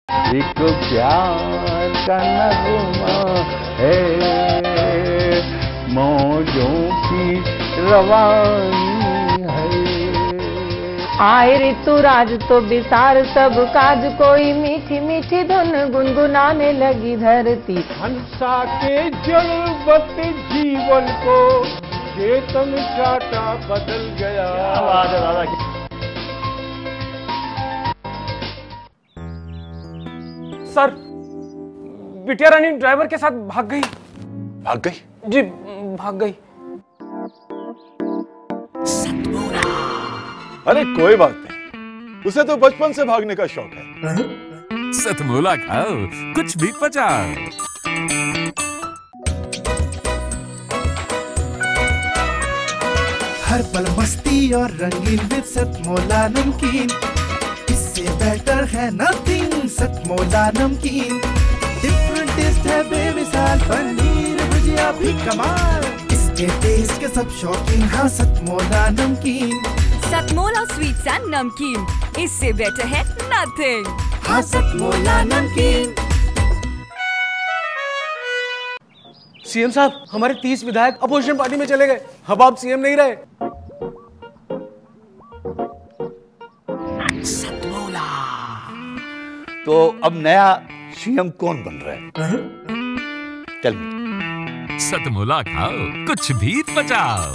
एक प्यार का नगमा है, मौजों की रवानी है। आए ऋतुराज तो विसार सब काज, कोई मीठी मीठी धुन गुनगुनाने लगी धरती। हंसा के जड़वत जीवन को चेतन चाटा बदल गया। आवाज है दादा की। सर, बिटिया रानी ड्राइवर के साथ भाग गई। भाग गई? जी, भाग गई। अरे कोई बात नहीं, उसे तो बचपन से भागने का शौक है। सतमोला खाओ, कुछ भी पचाओ। हर पल मस्ती और रंगीन विद सतमोला नमकीन, इससे बेटर है नथिंग। सतमोला नमकीन डिफरेंट टेस्ट है बेमिसाल, पनीर भुजिया भी कमाल, इसके टेस्ट के सब शौकीन। हाँ सतमोला नमकीन, सतमोला स्वीट्स एंड नमकीन, इससे बेटर है नथिंग। हाँ सतमोला नमकीन। सीएम साहब, हमारे 30 विधायक अपोजिशन पार्टी में चले गए। अब आप सीएम नहीं रहे। तो अब नया सीएम कौन बन रहा है? चल सतमोला खाओ, कुछ भी पचाओ।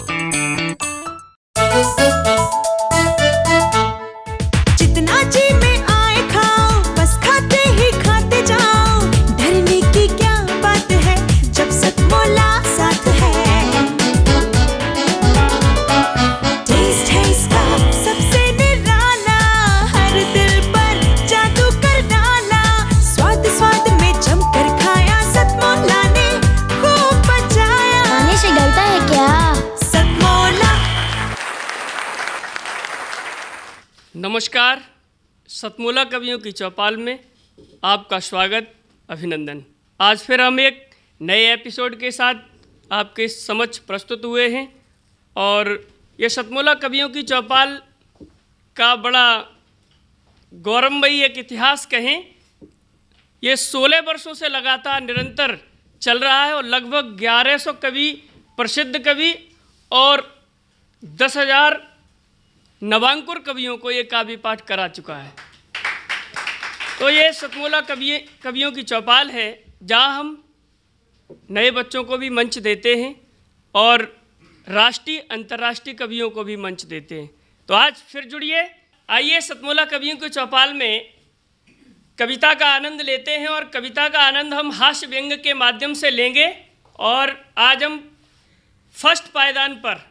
जितना जी में आए खाओ, बस खाते ही खाते जाओ। डरने की क्या बात है जब सतमोला साथ है। टेस्ट है इसका सबसे निराला, हर दिल पर जादू कर डाला। स्वाद स्वाद में जमकर खाया, सतमोला ने खूब बचाया। खाने से डरता है क्या? सतमोला। नमस्कार, सतमोला कवियों की चौपाल में आपका स्वागत, अभिनंदन। आज फिर हम एक नए एपिसोड के साथ आपके समक्ष प्रस्तुत हुए हैं और ये सतमोला कवियों की चौपाल का बड़ा गौरवमयी एक इतिहास कहें। ये 16 वर्षों से लगातार निरंतर चल रहा है और लगभग 1100 कवि, प्रसिद्ध कवि और 10,000 नवांकुर कवियों को ये काव्य पाठ करा चुका है। तो ये सतमोला कवियों की चौपाल है, जहाँ हम नए बच्चों को भी मंच देते हैं और राष्ट्रीय अंतर्राष्ट्रीय कवियों को भी मंच देते हैं। तो आज फिर जुड़िए, आइए सतमोला कवियों की चौपाल में कविता का आनंद लेते हैं और कविता का आनंद हम हास्य व्यंग के माध्यम से लेंगे। और आज हम फर्स्ट पायदान पर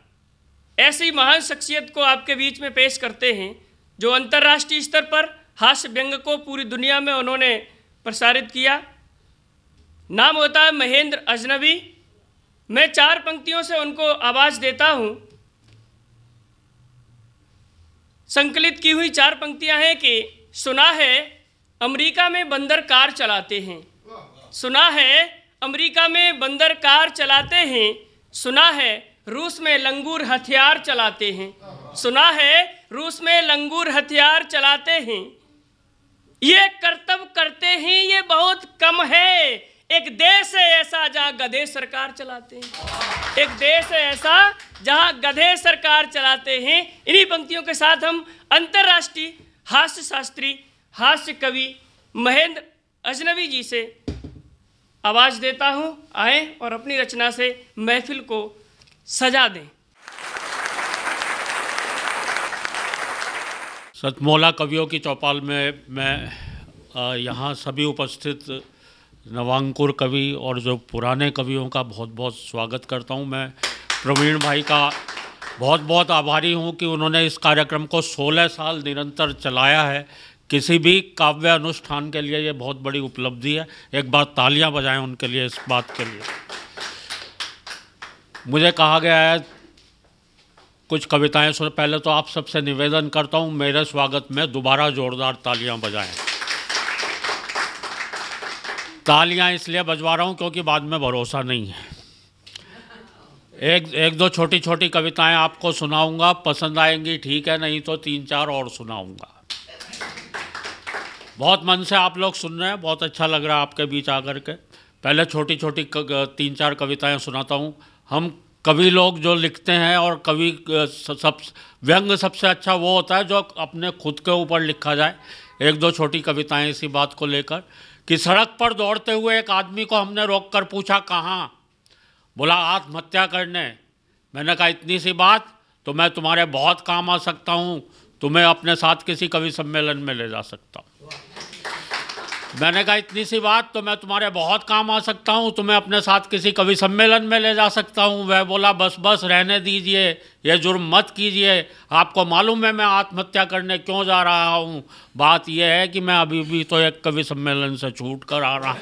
ऐसी महान शख्सियत को आपके बीच में पेश करते हैं जो अंतर्राष्ट्रीय स्तर पर हास्य व्यंग को पूरी दुनिया में उन्होंने प्रसारित किया। नाम होता है महेंद्र अजनबी। मैं 4 पंक्तियों से उनको आवाज़ देता हूँ। संकलित की हुई 4 पंक्तियाँ हैं कि सुना है अमेरिका में बंदर कार चलाते हैं, सुना है अमेरिका में बंदर कार चलाते हैं, सुना है रूस में लंगूर हथियार चलाते हैं, सुना है रूस में लंगूर हथियार चलाते हैं। ये कर्तव्य करते हैं ये बहुत कम है, एक देश है ऐसा जहां गधे सरकार चलाते हैं, एक देश है ऐसा जहां गधे सरकार चलाते हैं। इन्हीं पंक्तियों के साथ हम अंतर्राष्ट्रीय हास्य शास्त्री, हास्य कवि महेंद्र अजनबी जी से आवाज़ देता हूं। आए और अपनी रचना से महफिल को सजा दें। सतमोला कवियों की चौपाल में मैं यहाँ सभी उपस्थित नवांकुर कवि और जो पुराने कवियों का बहुत बहुत स्वागत करता हूँ। मैं प्रवीण भाई का बहुत बहुत आभारी हूँ कि उन्होंने इस कार्यक्रम को 16 साल निरंतर चलाया है। किसी भी काव्य अनुष्ठान के लिए ये बहुत बड़ी उपलब्धि है। एक बार तालियां बजाएं उनके लिए, इस बात के लिए। मुझे कहा गया है कुछ कविताएं सुन, पहले तो आप सबसे निवेदन करता हूं मेरे स्वागत में दोबारा जोरदार तालियां बजाएं। तालियां इसलिए बजवा रहा हूं क्योंकि बाद में भरोसा नहीं है। एक दो छोटी छोटी कविताएं आपको सुनाऊंगा, पसंद आएंगी ठीक है, नहीं तो 3-4 और सुनाऊंगा। बहुत मन से आप लोग सुन रहे हैं, बहुत अच्छा लग रहा है आपके बीच आकर के। पहले छोटी छोटी 3-4 कविताएं सुनाता हूँ। हम कवि लोग जो लिखते हैं, और कवि व्यंग सबसे अच्छा वो होता है जो अपने खुद के ऊपर लिखा जाए। 1-2 छोटी कविताएं इसी बात को लेकर कि सड़क पर दौड़ते हुए एक आदमी को हमने रोक कर पूछा कहाँ, बोला आत्महत्या करने। मैंने कहा इतनी सी बात तो मैं तुम्हारे बहुत काम आ सकता हूँ, तुम्हें अपने साथ किसी कवि सम्मेलन में ले जा सकता हूँ। मैंने कहा इतनी सी बात तो मैं तुम्हारे बहुत काम आ सकता हूँ, तुम्हें अपने साथ किसी कवि सम्मेलन में ले जा सकता हूँ। वह बोला बस बस रहने दीजिए, ये जुर्म मत कीजिए, आपको मालूम है मैं आत्महत्या करने क्यों जा रहा हूँ। बात यह है कि मैं अभी भी तो एक कवि सम्मेलन से छूट कर आ रहा हूँ।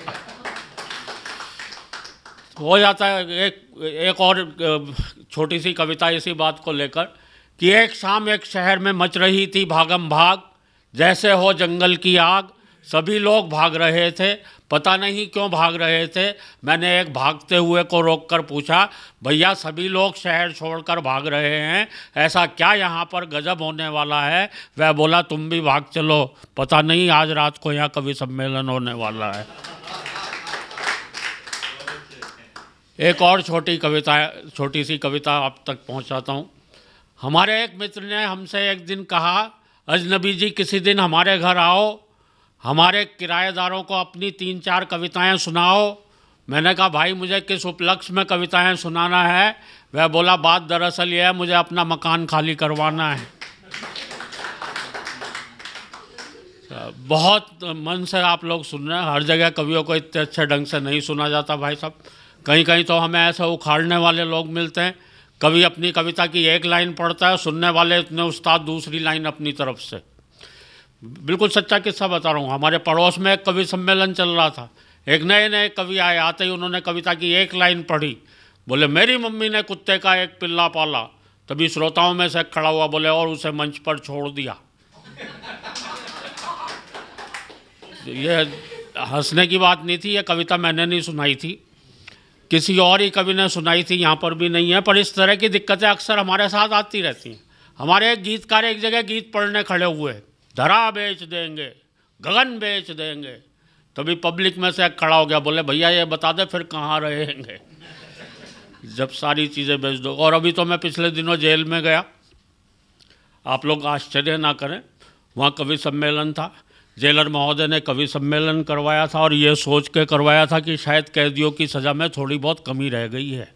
हो जाता है। एक और छोटी सी कविता इसी बात को लेकर कि एक शाम एक शहर में मच रही थी भागम भाग, जैसे हो जंगल की आग। सभी लोग भाग रहे थे, पता नहीं क्यों भाग रहे थे। मैंने एक भागते हुए को रोककर पूछा, भैया सभी लोग शहर छोड़कर भाग रहे हैं, ऐसा क्या यहाँ पर गजब होने वाला है। वह बोला तुम भी भाग चलो, पता नहीं आज रात को यहाँ कवि सम्मेलन होने वाला है। एक और छोटी सी कविता आप तक पहुँचाता हूँ। हमारे एक मित्र ने हमसे एक दिन कहा, अजनबी जी किसी दिन हमारे घर आओ, हमारे किराएदारों को अपनी 3-4 कविताएं सुनाओ। मैंने कहा भाई मुझे किस उपलक्ष्य में कविताएं सुनाना है। वह बोला बात दरअसल यह है, मुझे अपना मकान खाली करवाना है। बहुत मन से आप लोग सुन रहे हैं। हर जगह कवियों को इतने अच्छे ढंग से नहीं सुना जाता भाई साहब। कहीं कहीं तो हमें ऐसे उखाड़ने वाले लोग मिलते हैं। कवि अपनी कविता की एक लाइन पढ़ता है, सुनने वाले इतने उस्ताद दूसरी लाइन अपनी तरफ से। बिल्कुल सच्चा किस्सा बता रहा हूँ। हमारे पड़ोस में एक कवि सम्मेलन चल रहा था। एक नए कवि आए, आते ही उन्होंने कविता की एक लाइन पढ़ी, बोले मेरी मम्मी ने कुत्ते का एक पिल्ला पाला। तभी श्रोताओं में से खड़ा हुआ बोले और उसे मंच पर छोड़ दिया। ये हंसने की बात नहीं थी, ये कविता मैंने नहीं सुनाई थी, किसी और ही कवि ने सुनाई थी, यहाँ पर भी नहीं है। पर इस तरह की दिक्कतें अक्सर हमारे साथ आती रहती हैं। हमारे एक गीतकार एक जगह गीत पढ़ने खड़े हुए, धरा बेच देंगे, गगन बेच देंगे। तभी पब्लिक में से खड़ा हो गया, बोले भैया ये बता दे फिर कहाँ रहेंगे जब सारी चीज़ें बेच दो। और अभी तो मैं पिछले दिनों जेल में गया, आप लोग आश्चर्य ना करें, वहाँ कवि सम्मेलन था। जेलर महोदय ने कवि सम्मेलन करवाया था और ये सोच के करवाया था कि शायद कैदियों की सज़ा में थोड़ी बहुत कमी रह गई है।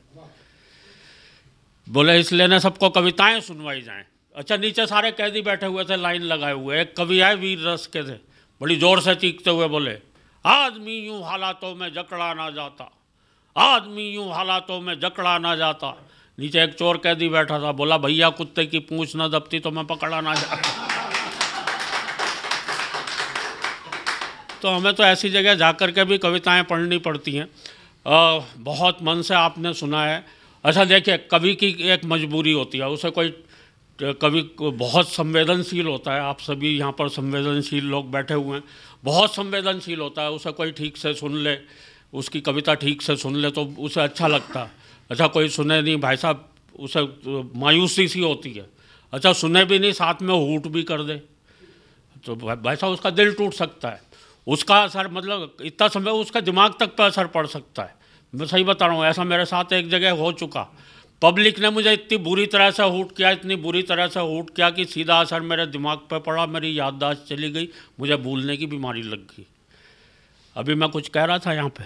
बोले इसलिए न सबको कविताएं सुनवाई जाएं। अच्छा, नीचे सारे कैदी बैठे हुए थे, लाइन लगाए हुए। एक कवि आए वीर रस के थे, बड़ी ज़ोर से चीखते हुए बोले आदमी यूं हालातों में जकड़ा ना जाता, आदमी यूं हालातों में जकड़ा ना जाता। नीचे एक चोर कैदी बैठा था, बोला भैया कुत्ते की पूंछ न दबती तो मैं पकड़ा ना जाता। तो हमें तो ऐसी जगह जाकर के भी कविताएं पढ़नी पड़ती हैं। बहुत मन से आपने सुना है। अच्छा देखिए, कवि की एक मजबूरी होती है, उसे कोई कवि बहुत संवेदनशील होता है। आप सभी यहाँ पर संवेदनशील लोग बैठे हुए हैं, बहुत संवेदनशील होता है। उसे कोई ठीक से सुन ले, उसकी कविता ठीक से सुन ले तो उसे अच्छा लगता है। अच्छा, कोई सुने नहीं भाई साहब, उसे मायूसी सी होती है। अच्छा, सुने भी नहीं, साथ में हूट भी कर दे तो भाई साहब उसका दिल टूट सकता है। उसका असर मतलब इतना समय उसका दिमाग तक पर असर पड़ सकता है। मैं सही बता रहा हूँ, ऐसा मेरे साथ एक जगह हो चुका। पब्लिक ने मुझे इतनी बुरी तरह से हूट किया, इतनी बुरी तरह से हूट किया कि सीधा असर मेरे दिमाग पर पड़ा, मेरी याददाश्त चली गई, मुझे भूलने की बीमारी लग गई। अभी मैं कुछ कह रहा था यहाँ पे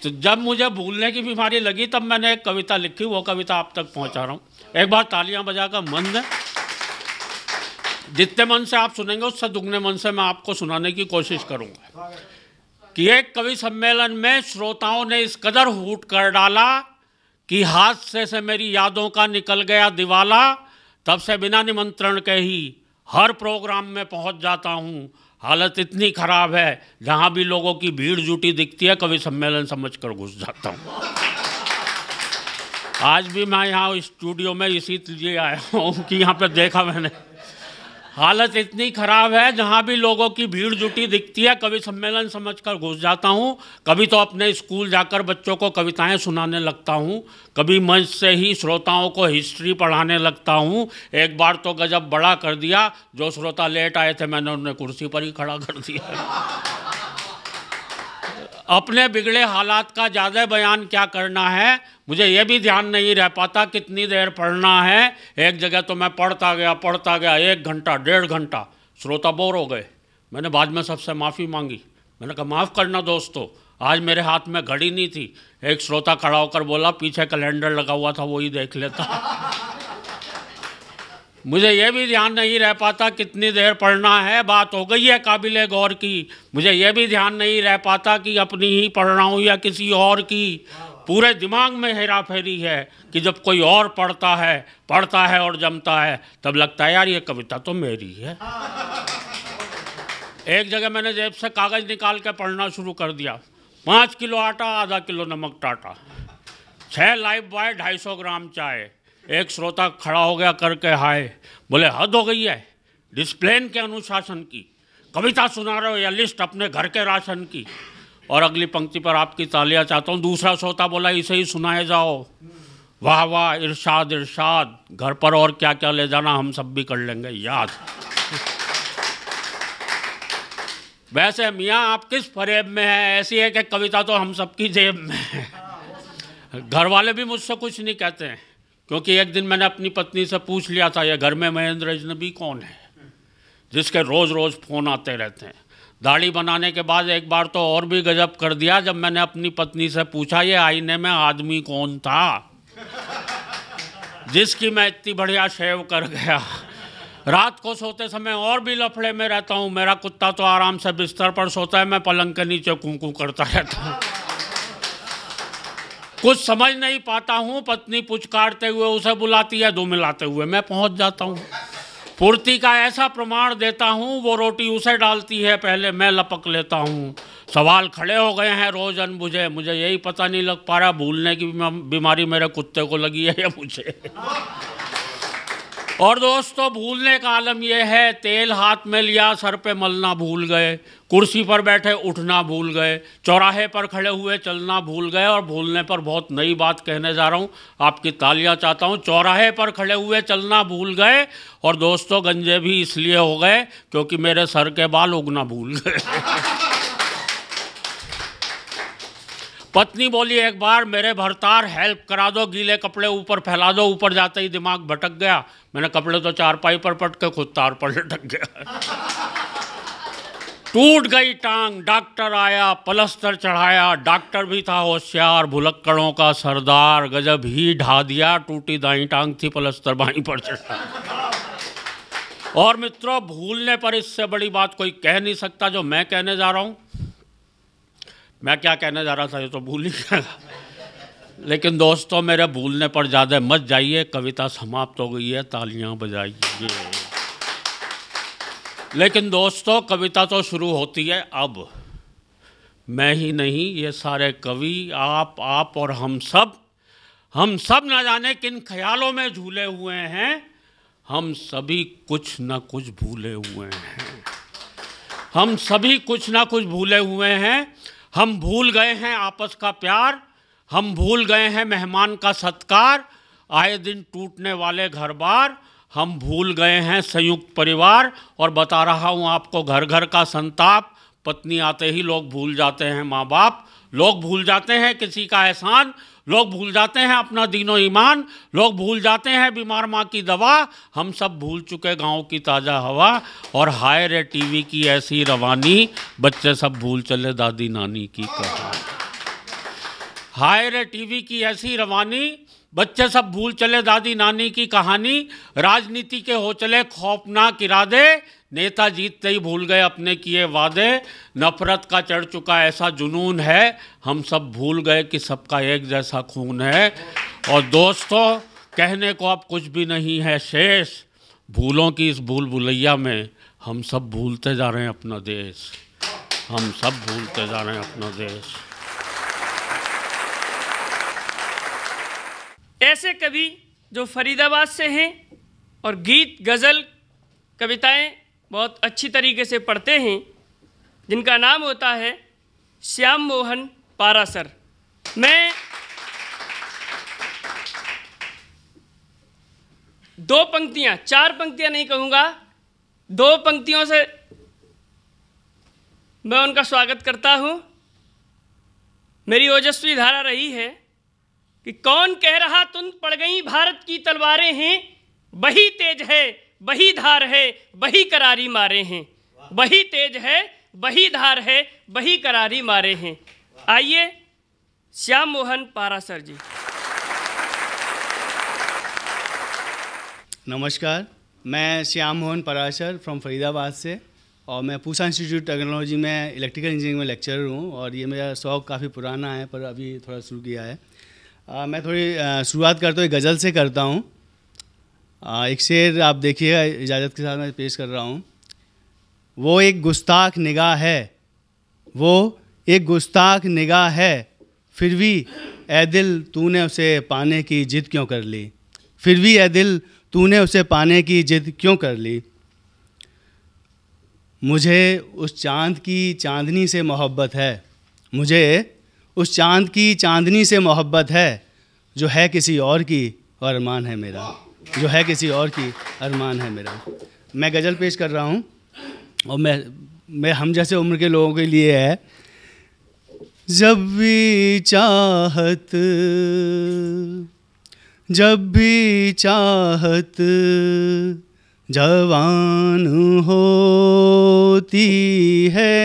तो जब मुझे भूलने की बीमारी लगी तब मैंने एक कविता लिखी, वो कविता आप तक पहुँचा रहा हूँ। एक बार तालियाँ बजाकर मन है, जितने मन से आप सुनेंगे उससे दुगने मन से मैं आपको सुनाने की कोशिश करूँगा। कि एक कवि सम्मेलन में श्रोताओं ने इस कदर हूट कर डाला कि हादसे से मेरी यादों का निकल गया दिवाला। तब से बिना निमंत्रण के ही हर प्रोग्राम में पहुंच जाता हूं। हालत इतनी खराब है, जहां भी लोगों की भीड़ जुटी दिखती है कवि सम्मेलन समझकर घुस जाता हूं। आज भी मैं यहाँ स्टूडियो में इसी लिए आया हूँ कि यहाँ पर देखा मैंने हालत इतनी खराब है, जहाँ भी लोगों की भीड़ जुटी दिखती है कवि सम्मेलन समझकर घुस जाता हूँ। कभी तो अपने स्कूल जाकर बच्चों को कविताएं सुनाने लगता हूँ, कभी मंच से ही श्रोताओं को हिस्ट्री पढ़ाने लगता हूँ। एक बार तो गजब बड़ा कर दिया, जो श्रोता लेट आए थे मैंने उन्हें कुर्सी पर ही खड़ा कर दिया। अपने बिगड़े हालात का ज़्यादा बयान क्या करना है, मुझे ये भी ध्यान नहीं रह पाता कितनी देर पढ़ना है। एक जगह तो मैं पढ़ता गया 1 घंटा 1.5 घंटा, श्रोता बोर हो गए। मैंने बाद में सबसे माफ़ी मांगी। मैंने कहा माफ़ करना दोस्तों, आज मेरे हाथ में घड़ी नहीं थी। एक श्रोता खड़ा होकर बोला पीछे कैलेंडर लगा हुआ था, वही देख लेता। मुझे यह भी ध्यान नहीं रह पाता कितनी देर पढ़ना है, बात हो गई है काबिले गौर की। मुझे यह भी ध्यान नहीं रह पाता कि अपनी ही पढ़ रहा हूँ या किसी और की। पूरे दिमाग में हेरा फेरी है कि जब कोई और पढ़ता है और जमता है, तब लगता है यार ये कविता तो मेरी है। एक जगह मैंने जेब से कागज़ निकाल के पढ़ना शुरू कर दिया। 5 किलो आटा, आधा किलो नमक टाटा, 6 लाइफ बॉय, 250 ग्राम चाय। एक श्रोता खड़ा हो गया करके हाय, बोले हद हो गई है, डिसिप्लिन के अनुशासन की, कविता सुना रहे हो या लिस्ट अपने घर के राशन की। और अगली पंक्ति पर आपकी तालियां चाहता हूँ। दूसरा श्रोता बोला इसे ही सुनाए जाओ। वाह वाह, इरशाद इरशाद, घर पर और क्या क्या ले जाना हम सब भी कर लेंगे याद। वैसे मियाँ आप किस फरेब में हैं, ऐसी है कि कविता तो हम सबकी जेब में है। घर वाले भी मुझसे कुछ नहीं कहते हैं, क्योंकि एक दिन मैंने अपनी पत्नी से पूछ लिया था ये घर में महेंद्र अजनबी कौन है जिसके रोज़ रोज़ फ़ोन आते रहते हैं। दाढ़ी बनाने के बाद एक बार तो और भी गजब कर दिया, जब मैंने अपनी पत्नी से पूछा ये आईने में आदमी कौन था जिसकी मैं इतनी बढ़िया शेव कर गया। रात को सोते समय और भी लफड़े में रहता हूँ। मेरा कुत्ता तो आराम से बिस्तर पर सोता है, मैं पलंग के नीचे कूं करता रहता हूँ। कुछ समझ नहीं पाता हूँ, पत्नी पुचकारते हुए उसे बुलाती है, दो मिलाते हुए मैं पहुँच जाता हूँ। पूर्ति का ऐसा प्रमाण देता हूँ, वो रोटी उसे डालती है, पहले मैं लपक लेता हूँ। सवाल खड़े हो गए हैं रोज अनबुझे, मुझे यही पता नहीं लग पा रहा भूलने की बीमारी मेरे कुत्ते को लगी है या मुझे। और दोस्तों भूलने का आलम यह है, तेल हाथ में लिया सर पे मलना भूल गए, कुर्सी पर बैठे उठना भूल गए, चौराहे पर खड़े हुए चलना भूल गए। और भूलने पर बहुत नई बात कहने जा रहा हूँ, आपकी तालियां चाहता हूँ। चौराहे पर खड़े हुए चलना भूल गए, और दोस्तों गंजे भी इसलिए हो गए क्योंकि मेरे सर के बाल उगना भूल गए। पत्नी बोली एक बार मेरे भरतार हेल्प करा दो, गीले कपड़े ऊपर फैला दो। ऊपर जाते ही दिमाग भटक गया, मैंने कपड़े तो चारपाई पर पट के खुद तार पर लटक गया। टूट गई टांग, डॉक्टर आया, पलस्तर चढ़ाया, डॉक्टर भी था होशियार, भुलक्कड़ों का सरदार, गजब ही ढा दिया, टूटी दाई टांग थी, पलस्तर बाई पर चढ़ा। और मित्रों भूलने पर इससे बड़ी बात कोई कह नहीं सकता जो मैं कहने जा रहा हूँ। मैं क्या कहने जा रहा था ये तो भूल ही गया। लेकिन दोस्तों मेरे भूलने पर ज़्यादा मत जाइए, कविता समाप्त हो गई है, तालियां बजाइए। लेकिन दोस्तों कविता तो शुरू होती है अब। मैं ही नहीं, ये सारे कवि, आप और हम सब ना जाने किन ख्यालों में झूले हुए हैं। हम सभी कुछ ना कुछ भूले हुए हैं, हम सभी कुछ ना कुछ भूले हुए हैं। हम भूल गए हैं आपस का प्यार, हम भूल गए हैं मेहमान का सत्कार, आए दिन टूटने वाले घर बार। हम भूल गए हैं संयुक्त परिवार, और बता रहा हूँ आपको घर घर का संताप। पत्नी आते ही लोग भूल जाते हैं माँ बाप, लोग भूल जाते हैं किसी का एहसान, लोग भूल जाते हैं अपना दीनो ईमान, लोग भूल जाते हैं बीमार माँ की दवा। हम सब भूल चुके गाँव की ताज़ा हवा, और हाय रे टीवी की ऐसी रवानी, बच्चे सब भूल चले दादी नानी की कहानी। हाय रे टीवी की ऐसी रवानी, बच्चे सब भूल चले दादी नानी की कहानी। राजनीति के हो चले खौफनाक इरादे, नेता जीतते ही भूल गए अपने किए वादे। नफरत का चढ़ चुका ऐसा जुनून है, हम सब भूल गए कि सबका एक जैसा खून है। और दोस्तों कहने को अब कुछ भी नहीं है शेष, भूलों की इस भूल भुलैया में हम सब भूलते जा रहे हैं अपना देश, हम सब भूलते जा रहे हैं अपना देश। ऐसे कवि जो फरीदाबाद से हैं और गीत गज़ल कविताएं बहुत अच्छी तरीके से पढ़ते हैं, जिनका नाम होता है श्याम मोहन पारासर। मैं 2 पंक्तियां, 4 पंक्तियां नहीं कहूँगा, 2 पंक्तियों से मैं उनका स्वागत करता हूँ। मेरी ओजस्वी धारा रही है कि कौन कह रहा तुम पड़ गई भारत की तलवारें हैं, वही तेज है वही धार है वही करारी मारे हैं, वही तेज है वही धार है वही करारी मारे हैं। आइए श्याम मोहन पारासर जी। नमस्कार, मैं श्याम मोहन पारासर फ्रॉम फरीदाबाद से, और मैं पूसा इंस्टीट्यूट टेक्नोलॉजी में इलेक्ट्रिकल इंजीनियरिंग में लेक्चरर हूँ। और ये मेरा शौक़ काफ़ी पुराना है, पर अभी थोड़ा शुरू किया है। मैं थोड़ी शुरुआत करता हूँ, एक गज़ल से करता हूँ। एक शेर आप देखिएगा, इजाज़त के साथ मैं पेश कर रहा हूँ। वो एक गुस्ताख निगाह है, वो एक गुस्ताख निगाह है, फिर भी ए दिल तूने उसे पाने की जिद क्यों कर ली, फिर भी ए दिल तूने उसे पाने की जिद क्यों कर ली। मुझे उस चाँद की चांदनी से मोहब्बत है, मुझे उस चाँद की चांदनी से मोहब्बत है, जो है किसी और की और अरमान है मेरा, जो है किसी और की अरमान है मेरा। मैं गज़ल पेश कर रहा हूँ, और मैं हम जैसे उम्र के लोगों के लिए है। जब भी चाहत, जब भी चाहत जवान होती है,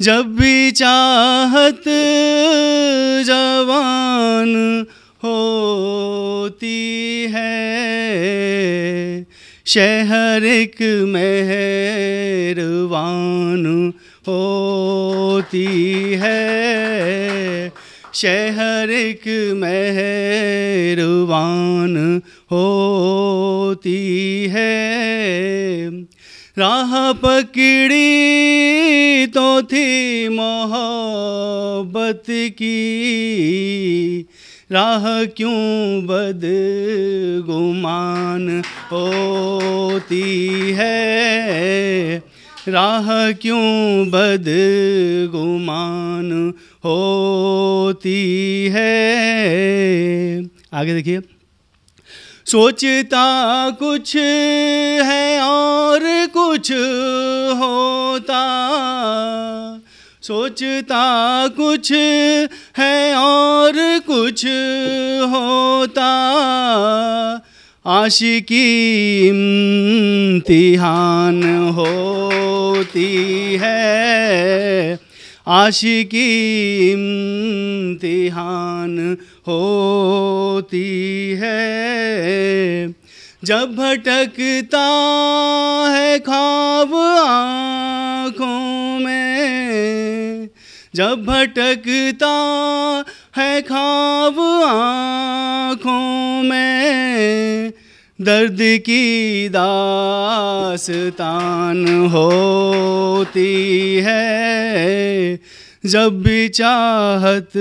जब भी चाहत जवान होती है, शहर एक मेहरबान होती है, शहर एक मेहरबान होती है। राह पकड़ी तो थी मोहब्बत की, राह क्यों बदगुमान होती है, राह क्यों बदगुमान होती है। आगे देखिए। सोचता कुछ है और कुछ होता, सोचता कुछ है और कुछ होता, आशिकी इम्तिहान होती है, आशिकी इम्तिहान होती है। जब भटकता है ख्वाब आँखों में, जब भटकता है ख्वाब आँखों में, दर्द की दास्तान होती है। जब भी चाहत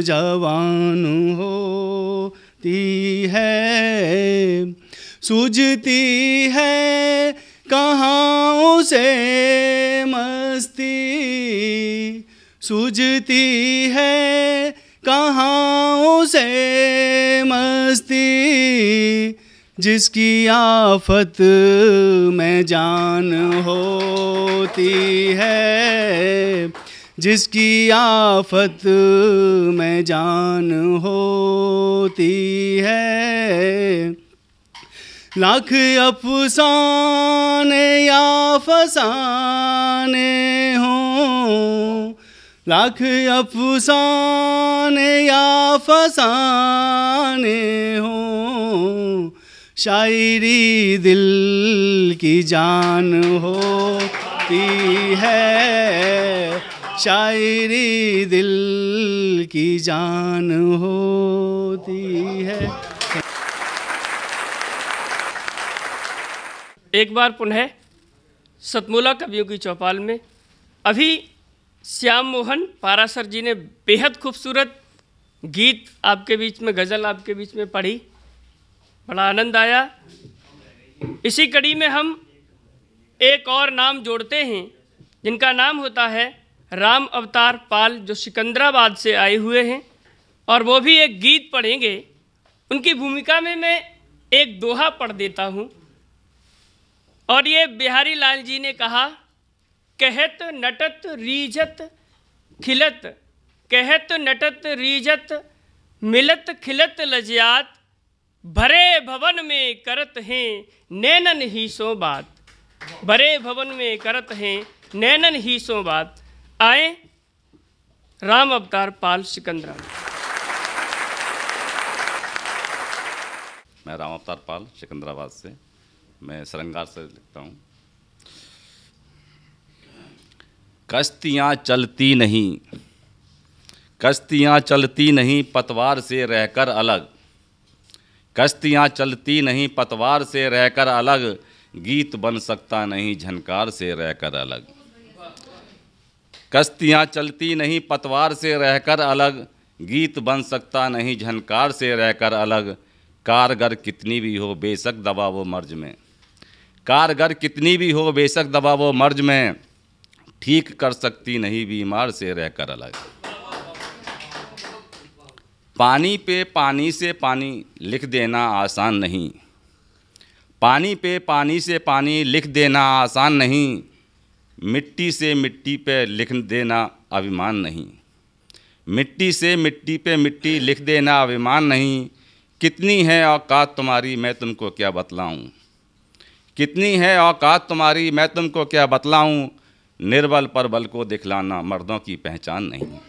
जवान होती है, सूझती है कहाँ उसे मस्ती, सूझती है कहाँ उसे मस्ती, जिसकी आफत में जान होती है, जिसकी आफत में जान होती है। लाख अफसाने या फसाने हों, लाख अफसाने या फसाने हों, शायरी दिल की जान होती है, शायरी दिल की जान होती है। एक बार पुनः सतमूला कवियों की चौपाल में अभी श्याम मोहन पारासर जी ने बेहद खूबसूरत गीत आपके बीच में, गज़ल आपके बीच में पढ़ी, बड़ा आनंद आया। इसी कड़ी में हम एक और नाम जोड़ते हैं जिनका नाम होता है राम अवतार पाल, जो सिकंदराबाद से आए हुए हैं और वो भी एक गीत पढ़ेंगे। उनकी भूमिका में मैं एक दोहा पढ़ देता हूँ और ये बिहारी लाल जी ने कहा, कहत नटत रीझत खिलत, कहत नटत रीझत मिलत खिलत लज्जात, भरे भवन में करत हैं नैनन ही सो बात, भरे भवन में करत हैं नैनन ही सो बात। आए राम अवतार पाल सिकंदराबाद। मैं राम अवतार पाल सिकंदराबाद से, मैं श्रृंगार से लिखता हूँ। कश्तियाँ चलती नहीं, कश्तियाँ चलती नहीं पतवार से रहकर अलग, कश्तियाँ चलती नहीं पतवार से रहकर अलग, गीत बन सकता नहीं झनकार से रहकर अलग। कश्तियाँ चलती नहीं पतवार से रहकर अलग, गीत बन सकता नहीं झनकार से रहकर अलग। कारगर कितनी भी हो बेशक दबा वो मर्ज में, कारगर कितनी भी हो बेशक दबा वो मर्ज में, ठीक कर सकती नहीं बीमार से रहकर अलग। पानी पे पानी से पानी लिख देना आसान नहीं, पानी पे पानी से पानी लिख देना आसान नहीं, मिट्टी से मिट्टी पे लिख देना अभिमान नहीं, मिट्टी से मिट्टी पे मिट्टी लिख देना अभिमान नहीं। कितनी है औकात तुम्हारी मैं तुमको क्या बतलाऊं, कितनी है औकात तुम्हारी मैं तुमको क्या बतलाऊं, निर्बल पर बल को दिखलाना मर्दों की पहचान नहीं।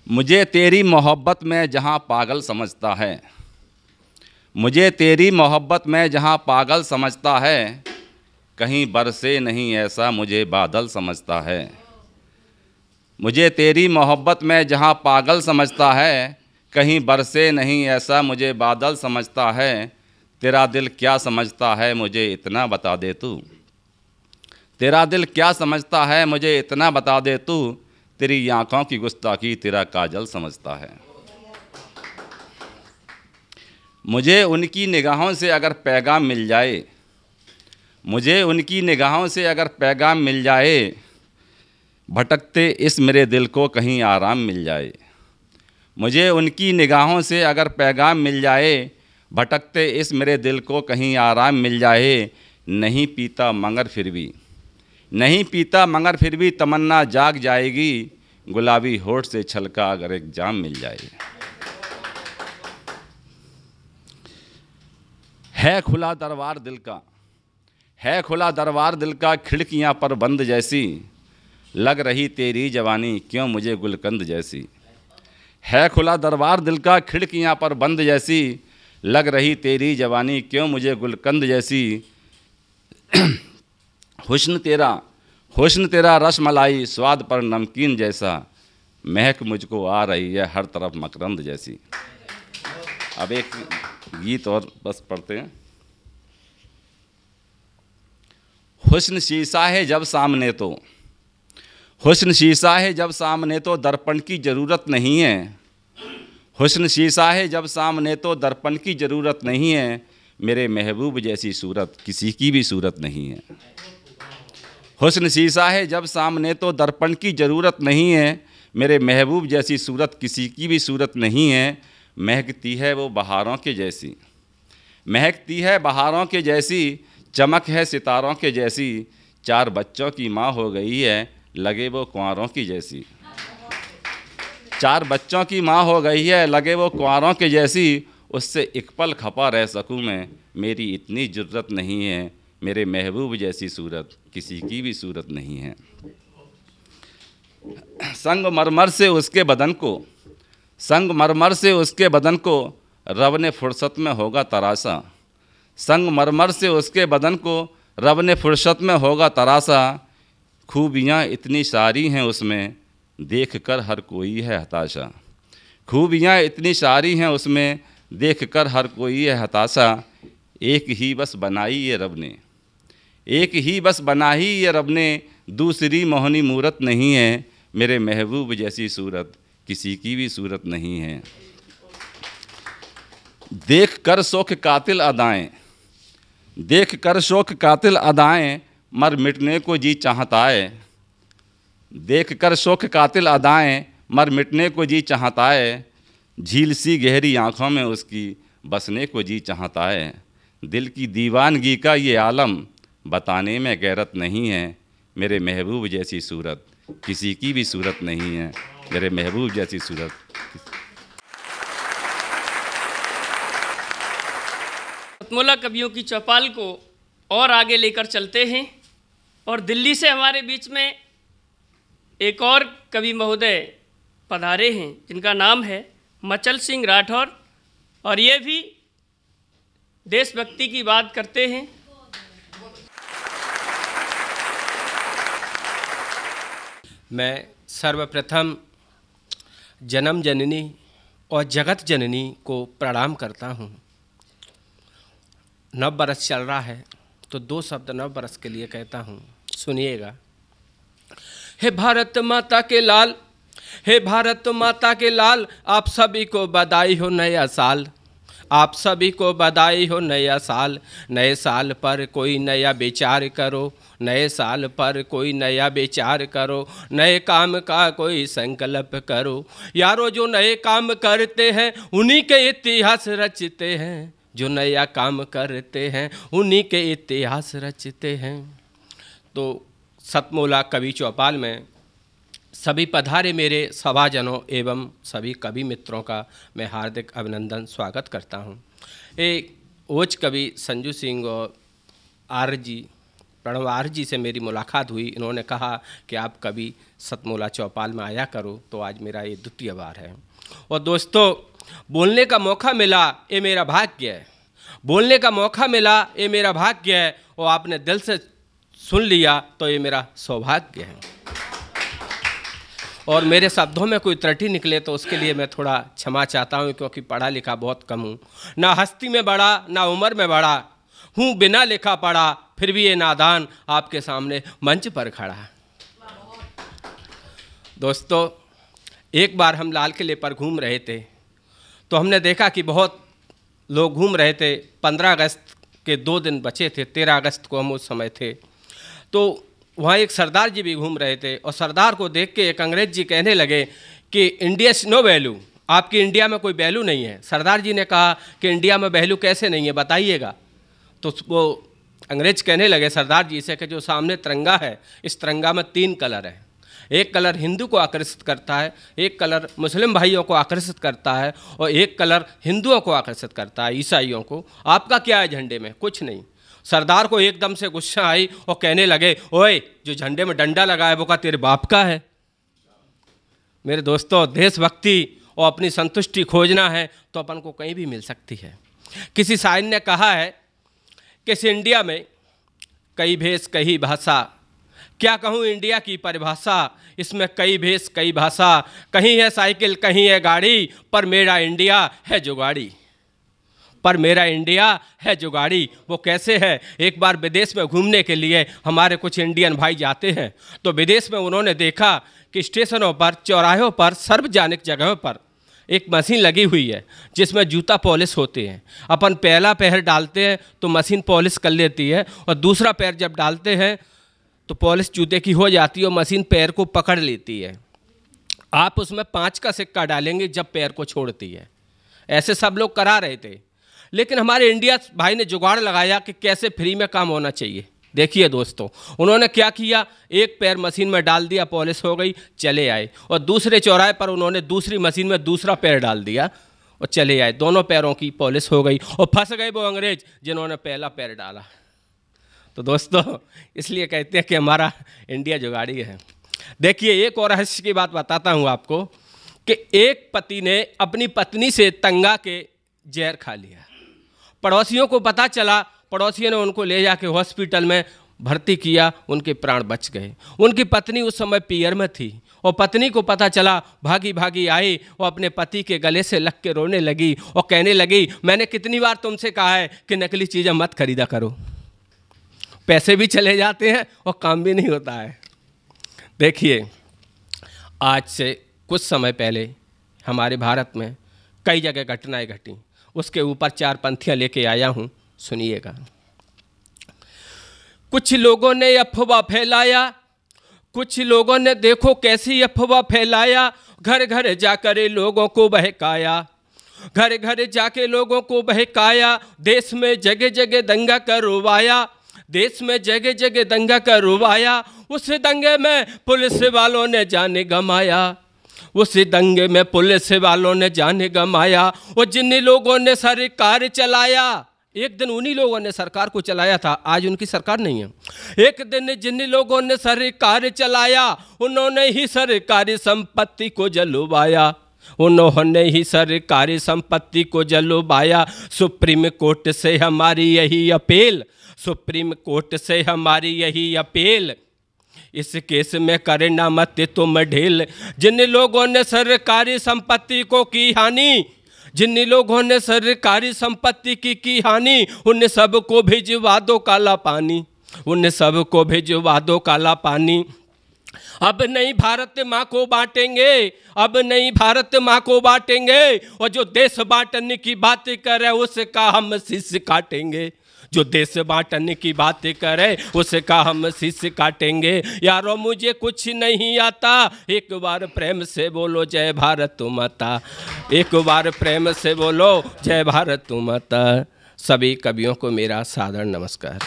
मुझे तेरी मोहब्बत में जहाँ पागल समझता है, मुझे तेरी मोहब्बत में जहाँ पागल समझता है, कहीं बरसे नहीं ऐसा मुझे बादल समझता है। मुझे तेरी मोहब्बत में जहाँ पागल समझता है, कहीं बरसे नहीं ऐसा मुझे बादल समझता है। तेरा दिल क्या समझता है मुझे इतना बता दे तू, तेरा दिल क्या समझता है मुझे इतना बता दे तू, तेरी आँखों की गुस्ताखी तेरा काजल समझता है। मुझे उनकी निगाहों से अगर पैगाम मिल जाए, मुझे उनकी निगाहों से अगर पैगाम मिल जाए, भटकते इस मेरे दिल को कहीं आराम मिल जाए। मुझे उनकी निगाहों से अगर पैगाम मिल जाए, भटकते इस मेरे दिल को कहीं आराम मिल जाए। नहीं पीता मगर फिर भी, नहीं पीता मगर फिर भी तमन्ना जाग जाएगी, गुलाबी होठ से छलका अगर एक जाम मिल जाए। है खुला दरबार दिल का, है खुला दरबार दिल का, खिड़कियां पर बंद जैसी, लग रही तेरी जवानी क्यों मुझे गुलकंद जैसी। है खुला दरबार दिल का, खिड़कियां पर बंद जैसी, लग रही तेरी जवानी क्यों मुझे गुलकंद जैसी। हुस्न तेरा रसमलाई स्वाद पर नमकीन जैसा, महक मुझको आ रही है हर तरफ मकरंद जैसी। अब एक गीत और बस पढ़ते हैं। हुस्न शीशा है जब सामने तो, हुस्न शीशा है जब सामने तो दर्पण की ज़रूरत नहीं है। हुस्न शीशा है जब सामने तो दर्पण की ज़रूरत नहीं है, मेरे महबूब जैसी सूरत किसी की भी सूरत नहीं है। हुस्न शीशा है जब सामने तो दर्पण की ज़रूरत नहीं है, मेरे महबूब जैसी सूरत किसी की भी सूरत नहीं है। महकती है वो बहारों के जैसी, महकती है बहारों के जैसी, चमक है सितारों के जैसी, चार बच्चों की माँ हो गई है लगे वो कुंवारों की जैसी। चार बच्चों की माँ हो गई है लगे वो कुंवारों के जैसी, उससे एक पल खपा रह सकूँ मैं, मेरी इतनी जुर्रत नहीं है, मेरे महबूब जैसी सूरत किसी की भी सूरत नहीं है। संगमरमर से उसके बदन को, संगमरमर से उसके बदन को रब ने फुर्सत में होगा तराशा। संगमरमर से उसके बदन को रब ने फुर्सत में होगा तराशा। खूबियाँ इतनी सारी हैं उसमें देख कर हर कोई है हताशा। खूबियाँ इतनी सारी हैं उसमें देख कर हर कोई है हताशा। एक ही बस बनाई ये रब ने, एक ही बस बनाई ये रब ने, दूसरी मोहनी मूरत नहीं है, मेरे महबूब जैसी सूरत किसी की भी सूरत नहीं है। देख कर शोक कातिल अदाएं, देख कर शोक कातिल अदाएं, मर मिटने को जी चाहता है। देख कर शोक कातिल अदाएं, मर मिटने को जी चाहता है। झील सी गहरी आँखों में उसकी बसने को जी चाहता है। दिल की दीवानगी का ये आलम बताने में गैरत नहीं है। मेरे महबूब जैसी सूरत किसी की भी सूरत नहीं है। मेरे महबूब जैसी सूरत। सतमोला कवियों की चौपाल को और आगे लेकर चलते हैं और दिल्ली से हमारे बीच में एक और कवि महोदय पधारे हैं जिनका नाम है मचल सिंह राठौर, और ये भी देशभक्ति की बात करते हैं। मैं सर्वप्रथम जन्म जननी और जगत जननी को प्रणाम करता हूँ। नव बरस चल रहा है तो दो शब्द नव बरस के लिए कहता हूँ, सुनिएगा। हे भारत माता के लाल, हे भारत माता के लाल, आप सभी को बधाई हो नया साल, आप सभी को बधाई हो नया साल। नए साल पर कोई नया विचार करो, नए साल पर कोई नया विचार करो, नए काम का कोई संकल्प करो। यारो जो नए काम करते हैं उन्हीं के इतिहास रचते हैं, जो नया काम करते हैं उन्हीं के इतिहास रचते हैं। तो सतमोला कवि चौपाल में सभी पधारे मेरे सभाजनों एवं सभी कवि मित्रों का मैं हार्दिक अभिनंदन स्वागत करता हूं। एक ओज कवि संजू सिंह और प्रणव आर्य जी से मेरी मुलाकात हुई। इन्होंने कहा कि आप कभी सतमोला चौपाल में आया करो, तो आज मेरा ये द्वितीय बार है। और दोस्तों, बोलने का मौका मिला ये मेरा भाग्य है, बोलने का मौका मिला ये मेरा भाग्य है, और आपने दिल से सुन लिया तो ये मेरा सौभाग्य है। और मेरे शब्दों में कोई त्रुटि निकले तो उसके लिए मैं थोड़ा क्षमा चाहता हूँ, क्योंकि पढ़ा लिखा बहुत कम हूँ। ना हस्ती में बड़ा ना उम्र में बड़ा हूँ, बिना लिखा पढ़ा फिर भी ये नादान आपके सामने मंच पर खड़ा। दोस्तों, एक बार हम लाल किले पर घूम रहे थे तो हमने देखा कि बहुत लोग घूम रहे थे। 15 अगस्त के 2 दिन बचे थे, 13 अगस्त को हम उस समय थे। तो वहाँ एक सरदार जी भी घूम रहे थे, और सरदार को देख के एक अंग्रेज जी कहने लगे कि इंडिया इज नो वैल्यू, आपकी इंडिया में कोई वैल्यू नहीं है। सरदार जी ने कहा कि इंडिया में वैल्यू कैसे नहीं है, बताइएगा। तो वो अंग्रेज कहने लगे सरदार जी से कि जो सामने तिरंगा है, इस तिरंगा में 3 कलर हैं। एक कलर हिंदू को आकर्षित करता है, एक कलर मुस्लिम भाइयों को आकर्षित करता है, और एक कलर हिंदुओं को आकर्षित करता है, ईसाइयों को। आपका क्या है झंडे में? कुछ नहीं। सरदार को एकदम से गुस्सा आई और कहने लगे, ओए जो झंडे में डंडा लगा है वो का तेरे बाप का है? मेरे दोस्तों, देशभक्ति और अपनी संतुष्टि खोजना है तो अपन को कहीं भी मिल सकती है। किसी शायर ने कहा है कि इस इंडिया में कई भेष कई भाषा, क्या कहूँ इंडिया की परिभाषा, इसमें कई भेष कई भाषा, कहीं है साइकिल कहीं है गाड़ी, पर मेरा इंडिया है जुगाड़ी, पर मेरा इंडिया है जुगाड़ी। वो कैसे है? एक बार विदेश में घूमने के लिए हमारे कुछ इंडियन भाई जाते हैं, तो विदेश में उन्होंने देखा कि स्टेशनों पर, चौराहों पर, सार्वजनिक जगहों पर एक मशीन लगी हुई है जिसमें जूता पॉलिश होते हैं। अपन पहला पैर डालते हैं तो मशीन पॉलिश कर लेती है, और दूसरा पैर जब डालते हैं तो पॉलिश जूते की हो जाती है और मशीन पैर को पकड़ लेती है। आप उसमें 5 का सिक्का डालेंगे जब पैर को छोड़ती है। ऐसे सब लोग करा रहे थे, लेकिन हमारे इंडिया भाई ने जुगाड़ लगाया कि कैसे फ्री में काम होना चाहिए। देखिए दोस्तों, उन्होंने क्या किया, एक पैर मशीन में डाल दिया, पॉलिश हो गई, चले आए, और दूसरे चौराहे पर उन्होंने दूसरी मशीन में दूसरा पैर डाल दिया और चले आए। दोनों पैरों की पॉलिश हो गई, और फंस गए वो अंग्रेज जिन्होंने पहला पैर डाला। तो दोस्तों, इसलिए कहते हैं कि हमारा इंडिया जुगाड़ी है। देखिए, एक और रहस्य की बात बताता हूँ आपको कि एक पति ने अपनी पत्नी से तंगा के जहर खा लिया। पड़ोसियों को पता चला, पड़ोसियों ने उनको ले जाके हॉस्पिटल में भर्ती किया, उनके प्राण बच गए। उनकी पत्नी उस समय पियर में थी, और पत्नी को पता चला, भागी भागी आई और अपने पति के गले से लग के रोने लगी और कहने लगी, मैंने कितनी बार तुमसे कहा है कि नकली चीज़ें मत खरीदा करो, पैसे भी चले जाते हैं और काम भी नहीं होता है। देखिए, आज से कुछ समय पहले हमारे भारत में कई जगह घटनाएं घटी। उसके ऊपर 4 पंक्तियाँ लेके आया हूँ, सुनिएगा। कुछ लोगों ने अफवाह फैलाया, कुछ लोगों ने देखो कैसी अफवाह फैलाया, घर घर जाकर लोगों को बहकाया, घर घर जाके लोगों को बहकाया, देश में जगह जगह दंगा करवाया, देश में जगह जगह दंगा करवाया। उस दंगे में पुलिस वालों ने जाने गंवाया, उस दंगे में पुलिस वालों ने जाने गंवाया। और जिन लोगों ने सरकार चलाया, एक दिन उन्हीं लोगों ने सरकार को चलाया था, आज उनकी सरकार नहीं है। एक दिन जिन लोगों ने सरकार चलाया, उन्होंने ही सरकारी संपत्ति को जलवाया, उन्होंने ही सरकारी संपत्ति को जलवाया। सुप्रीम कोर्ट से हमारी यही अपील, सुप्रीम कोर्ट से हमारी यही अपील, इस केस में करना मत तुम ढील। जिन लोगों ने सरकारी संपत्ति को की हानि, जिन लोगों ने सरकारी संपत्ति की हानि, उन सबको भिजवा दो काला पानी, उन सबको भिजवा दो काला पानी। अब नहीं भारत माँ को बांटेंगे, अब नहीं भारत माँ को बांटेंगे, और जो देश बांटने की बात करे उसका हम शीश काटेंगे, जो देश बांटने की बात करे उसका हम शीश काटेंगे। यारो मुझे कुछ नहीं आता, एक बार प्रेम से बोलो जय भारत माता, एक बार प्रेम से बोलो जय भारत माता। सभी कवियों को मेरा सादर नमस्कार।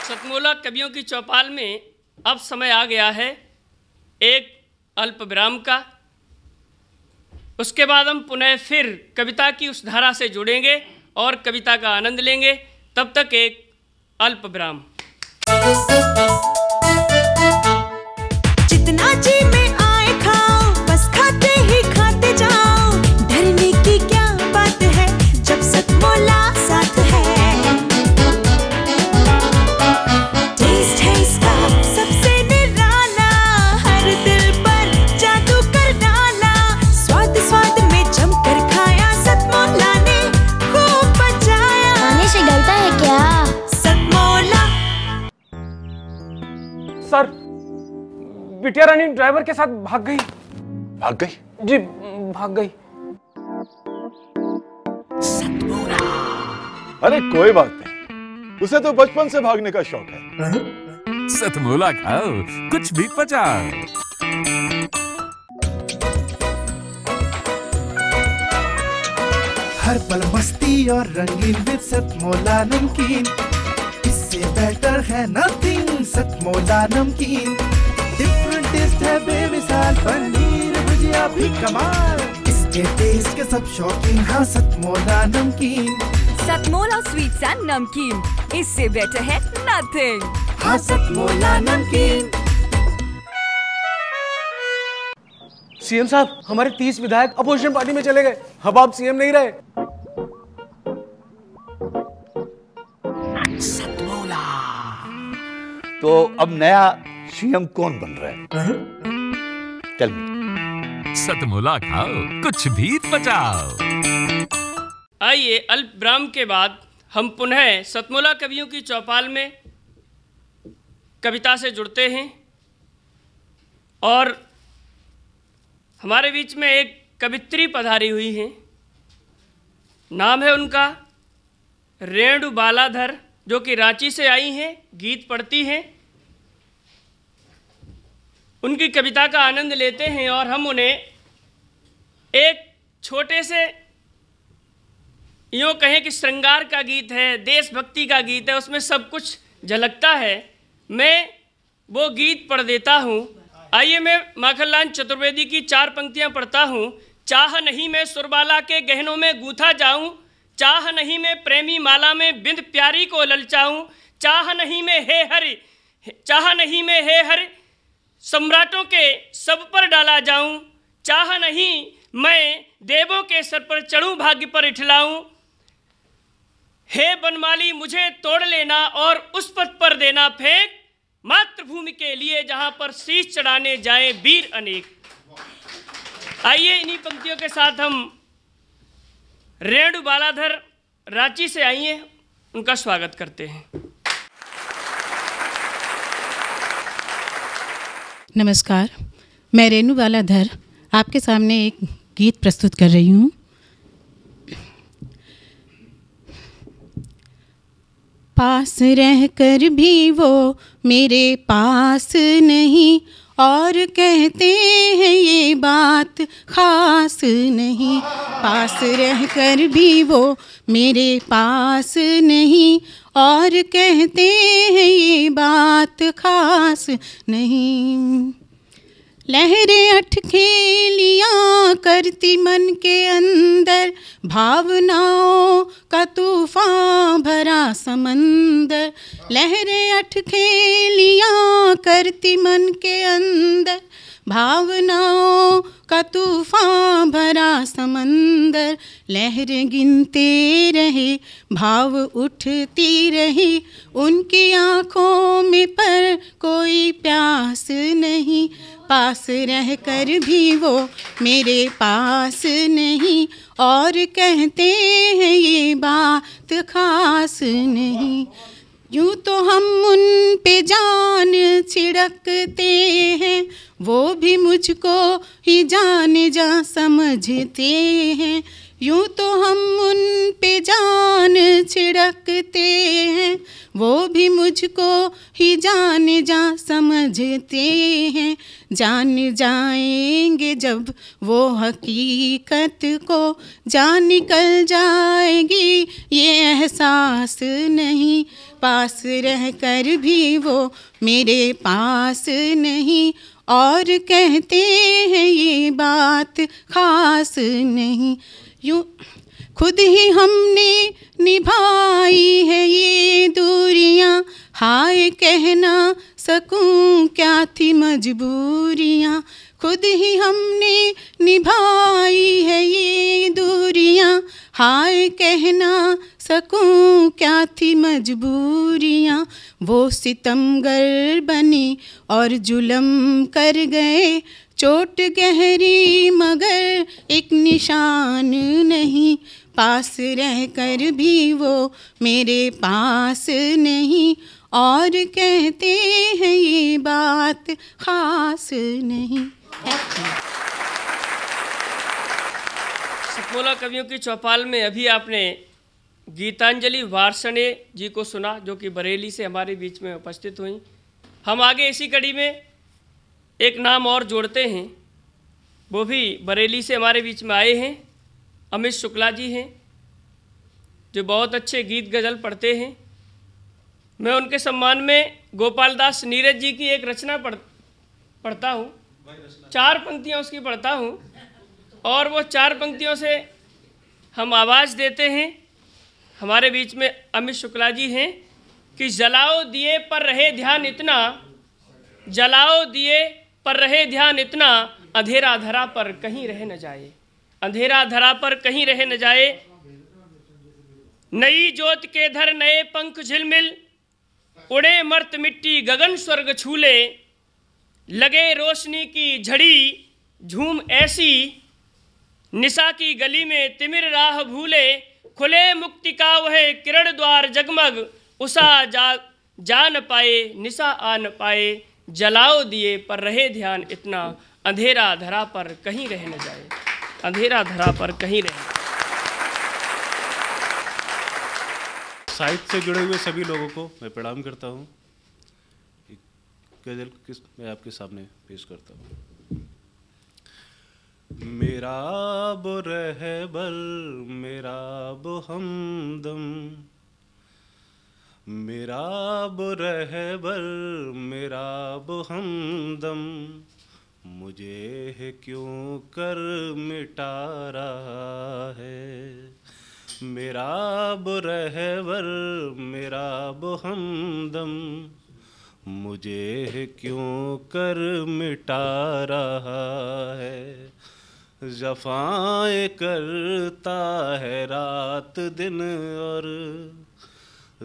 सतमोला कवियों की चौपाल में अब समय आ गया है एक अल्प विराम का। उसके बाद हम पुनः फिर कविता की उस धारा से जुड़ेंगे और कविता का आनंद लेंगे। तब तक एक अल्प विराम। जितना जी में आए खाओ, बस खाते ही खाते जाओ, डरने की क्या बात है जब सतमोला साथ है। टेस्ट है इसका सबसे निराला, हर दिल पर जादू कर डाला, स्वाद स्वाद में जमकर खाया, सतमोला ने खूब बचाया। खाने से डरता है क्या? सतमोला। सर, बिटिया रानी ड्राइवर के साथ भाग गई। भाग गई? जी भाग गई। अरे कोई बात नहीं, उसे तो बचपन से भागने का शौक है। सतमोला खाओ, कुछ भी पचाओ। हर पल मस्ती और रंगीन विद सतमोला नमकीन, इससे बेटर है नथिंग। सतमोला नमकीन डिफरेंट टेस्ट है बेमिसाल, पनीर भुजिया भी कमाल, इसके टेस्ट के सब शौकीन। हाँ सतमोला नमकीन, सतमोला स्वीट्स एंड नमकीन, इससे बेटर है नथिंग। हाँ सतमोला नमकीन। सीएम साहब, हमारे 30 विधायक अपोजिशन पार्टी में चले गए। अब आप सीएम नहीं रहे। सतमोला। तो अब नया सीएम कौन बन रहा है? चल सतमोला खाओ, कुछ भी पचाओ। आइए अल्प विराम के बाद हम पुनः सतमोला कवियों की चौपाल में कविता से जुड़ते हैं और हमारे बीच में एक कवित्री पधारी हुई हैं। नाम है उनका रेणु बालाधर, जो कि रांची से आई हैं, गीत पढ़ती हैं। उनकी कविता का आनंद लेते हैं और हम उन्हें एक छोटे से, यूँ कहें कि श्रृंगार का गीत है, देशभक्ति का गीत है, उसमें सब कुछ झलकता है। मैं वो गीत पढ़ देता हूँ। आइए मैं माखनलाल चतुर्वेदी की 4 पंक्तियाँ पढ़ता हूँ। चाह नहीं मैं सुरबाला के गहनों में गूंथा जाऊँ, चाह नहीं मैं प्रेमी माला में बिंद प्यारी को ललचाऊँ, चाह नहीं मैं हे हरि, चाह नहीं मैं हे हरि सम्राटों के सब पर डाला जाऊँ, चाह नहीं मैं देवों के सर पर चढ़ूँ भाग्य पर इठलाऊँ। हे बनमाली मुझे तोड़ लेना और उस पथ पर देना फेंक, मातृभूमि के लिए जहाँ पर शीश चढ़ाने जाएं वीर अनेक। आइए इन्हीं पंक्तियों के साथ हम रेणु बालाधर रांची से आई हैं, उनका स्वागत करते हैं। नमस्कार, मैं रेणु बालाधर आपके सामने एक गीत प्रस्तुत कर रही हूँ। पास रहकर भी वो मेरे पास नहीं, और कहते हैं ये बात खास नहीं। पास रहकर भी वो मेरे पास नहीं, और कहते हैं ये बात खास नहीं। लहरें अठ खेलियाँ करती मन के अंदर, भावनाओं का तूफान भरा समंदर। लहरें अठ खेलियाँ करती मन के अंदर, भावनाओं का तूफान भरा समंदर। लहरें गिनते रहे, भाव उठती रही, उनकी आँखों में पर कोई प्यास नहीं। पास रहकर भी वो मेरे पास नहीं, और कहते हैं ये बात खास नहीं। यूँ तो हम उन पे जान छिड़कते हैं, वो भी मुझको ही जाने जा समझते हैं। यूँ तो हम उन पे जान छिड़कते हैं, वो भी मुझको ही जाने जा समझते हैं। जान जाएंगे जब वो हकीकत को, जान निकल जाएगी ये एहसास नहीं। पास रहकर भी वो मेरे पास नहीं, और कहते हैं ये बात खास नहीं। यूँ खुद ही हमने निभाई है ये दूरियां, हाय कह ना सकूं क्या थी मजबूरियां। खुद ही हमने निभाई है ये दूरियां, हाय कह ना सकूं क्या थी मजबूरियां। वो सितमगर बनी और जुल्म कर गए, चोट गहरी मगर एक निशान नहीं। पास रहकर भी वो मेरे पास नहीं, और कहते हैं ये बात खास नहीं। सतमोला कवियों की चौपाल में अभी आपने गीतांजलि वार्ष्णेय जी को सुना, जो कि बरेली से हमारे बीच में उपस्थित हुई। हम आगे इसी कड़ी में एक नाम और जोड़ते हैं, वो भी बरेली से हमारे बीच में आए हैं। अमित शुक्ला जी हैं, जो बहुत अच्छे गीत गज़ल पढ़ते हैं। मैं उनके सम्मान में गोपाल दास नीरज जी की एक रचना पढ़ता हूँ, 4 पंक्तियाँ उसकी पढ़ता हूँ, और वो 4 पंक्तियों से हम आवाज़ देते हैं। हमारे बीच में अमित शुक्ला जी हैं कि जलाओ दिए पर रहे ध्यान इतना, जलाओ दिए पर रहे ध्यान इतना, अंधेरा धरा पर कहीं रह न जाए, अंधेरा धरा पर कहीं रह न जाए। नई जोत के धर नए पंख झिलमिल, उड़े मर्त मिट्टी गगन स्वर्ग छूले, लगे रोशनी की झड़ी झूम ऐसी, निशा की गली में तिमिर राह भूले, खुले मुक्ति का वह किरण द्वार जगमग, उषा जा न पाए निशा आ न पाए, जलाओ दिए पर रहे ध्यान इतना, अंधेरा धरा पर कहीं रह न जाए, अंधेरा धरा पर कहीं रह। साहित्य से जुड़े हुए सभी लोगों को मैं प्रणाम करता हूँ। एक गजल मैं आपके सामने पेश करता हूँ। मेरा बो रहबर मेरा बो हमदम, मेरा बो रहबर मेरा बो हमदम, मुझे है क्यों कर मिटा रहा है। मेरा बो रहबर मेरा बो हमदम, मुझे है क्यों कर मिटा रहा है। जफ़ाएं करता है रात दिन और,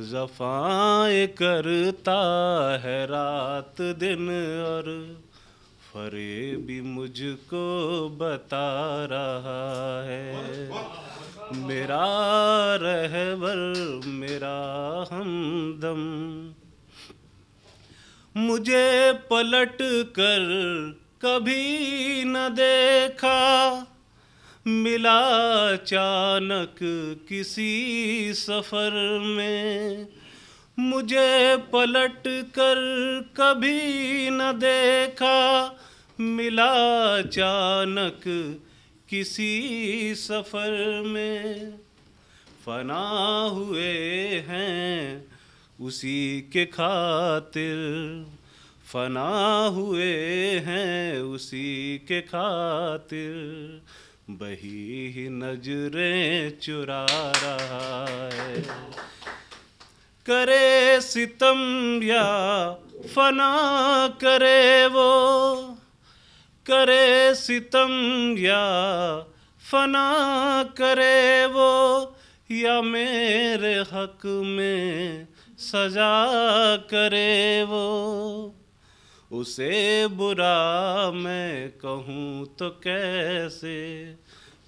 जफ़ाएं करता है रात दिन और, फरेबी मुझको बता रहा है। मेरा रहबर मेरा हमदम, मुझे पलट कर कभी न देखा, मिला अचानक किसी सफर में, मुझे पलट कर कभी न देखा, मिला अचानक किसी सफर में। फना हुए हैं उसी के खातिर, फना हुए हैं उसी के खातिर, बही ही नजरें चुरा रहा है। करे सितम या फना करे वो, करे सितम या फना करे वो, या मेरे हक में सजा करे वो। उसे बुरा मैं कहूँ तो कैसे,